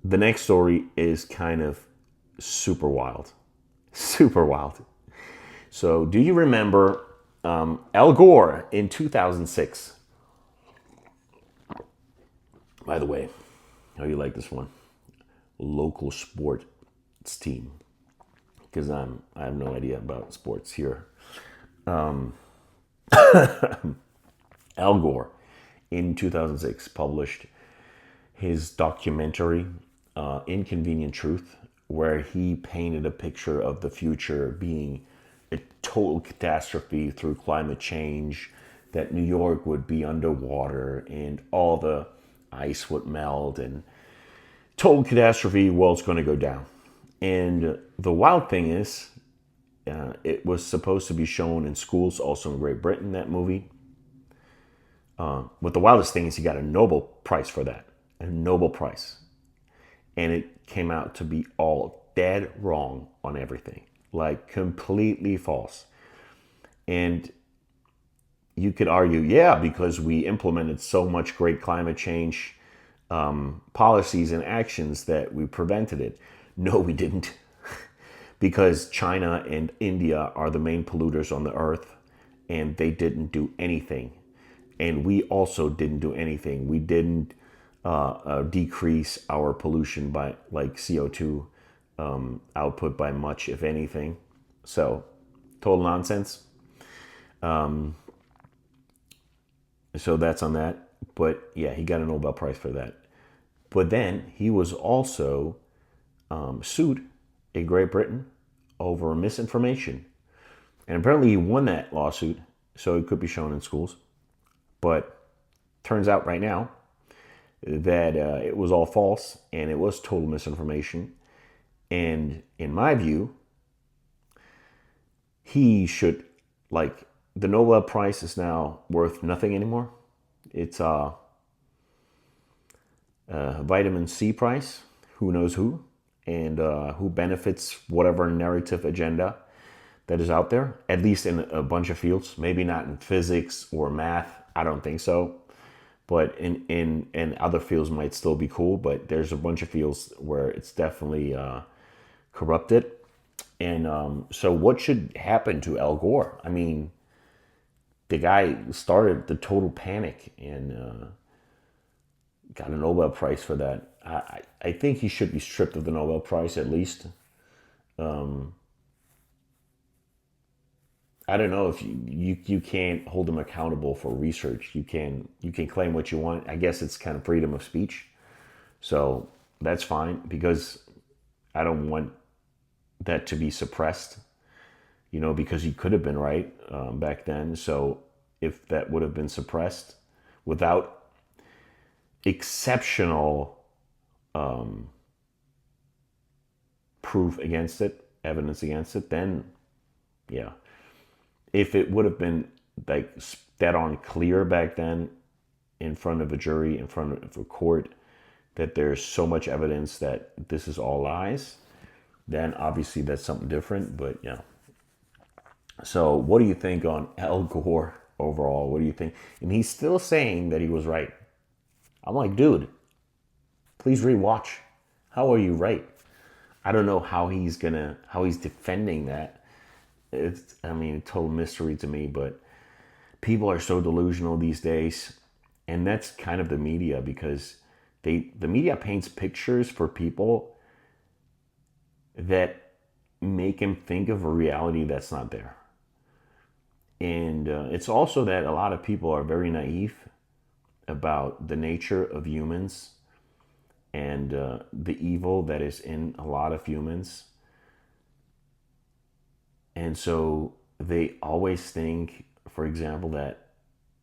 The next story is kind of super wild. Super wild. So, do you remember Al Gore in 2006? By the way, how you like this one? Local sports team. Because I have no idea about sports here. Al Gore in 2006 published his documentary, Inconvenient Truth, where he painted a picture of the future being a total catastrophe through climate change, that New York would be underwater and all the ice would melt and total catastrophe, world's going to go down. And the wild thing is, it was supposed to be shown in schools also in Great Britain, that movie. But the wildest thing is he got a Nobel Prize for that. A Nobel Prize. And it came out to be all dead wrong on everything. Like completely false. And you could argue, yeah, because we implemented so much great climate change policies and actions that we prevented it. No, we didn't. Because China and India are the main polluters on the earth, and they didn't do anything. And we also didn't do anything. We didn't decrease our pollution by like CO2 output by much, if anything. So, total nonsense. So that's on that. But yeah, he got a Nobel Prize for that. But then he was also sued in Great Britain over misinformation. And apparently he won that lawsuit, so it could be shown in schools. But turns out right now that it was all false and it was total misinformation. And in my view, he should, like, the Nobel Prize is now worth nothing anymore. It's a vitamin C prize, who knows who, and who benefits whatever narrative agenda that is out there, at least in a bunch of fields. Maybe not in physics or math, I don't think so. But in other fields might still be cool, but there's a bunch of fields where it's definitely corrupted. And so what should happen to Al Gore? I mean, the guy started the total panic and got a Nobel Prize for that. I think he should be stripped of the Nobel Prize at least. I don't know if you can't hold him accountable for research. You can claim what you want. I guess it's kind of freedom of speech. So that's fine because I don't want that to be suppressed. Because he could have been right back then. So if that would have been suppressed without exceptional proof against it, evidence against it, then yeah. If it would have been like dead on clear back then in front of a jury, in front of a court, that there's so much evidence that this is all lies, then obviously that's something different. But yeah. So what do you think on Al Gore overall? What do you think? And he's still saying that he was right. I'm like, dude, please rewatch. How are you right? I don't know how he's defending that. It's, I mean, a total mystery to me, but people are so delusional these days. And that's kind of the media because the media paints pictures for people that make him think of a reality that's not there. And it's also that a lot of people are very naive about the nature of humans and the evil that is in a lot of humans. And so they always think, for example, that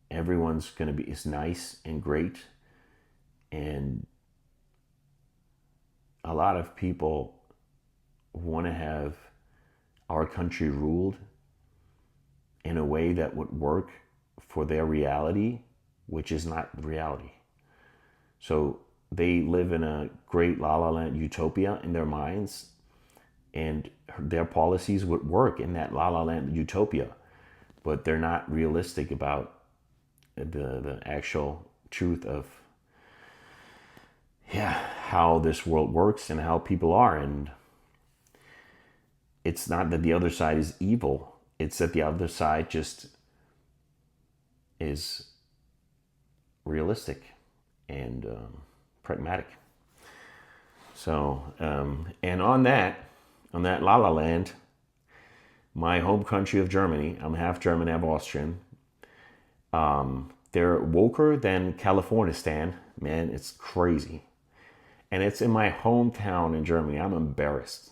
everyone's going to be is nice and great. And a lot of people want to have our country ruled in a way that would work for their reality, which is not reality. So they live in a great la la land utopia in their minds, and their policies would work in that la la land utopia, but they're not realistic about the actual truth of yeah, how this world works and how people are. And it's not that the other side is evil. It's that the other side just is realistic and pragmatic. So, and on that La La Land, my home country of Germany, I'm half German, half Austrian. They're woker than Californistan. Man, it's crazy. And it's in my hometown in Germany. I'm embarrassed.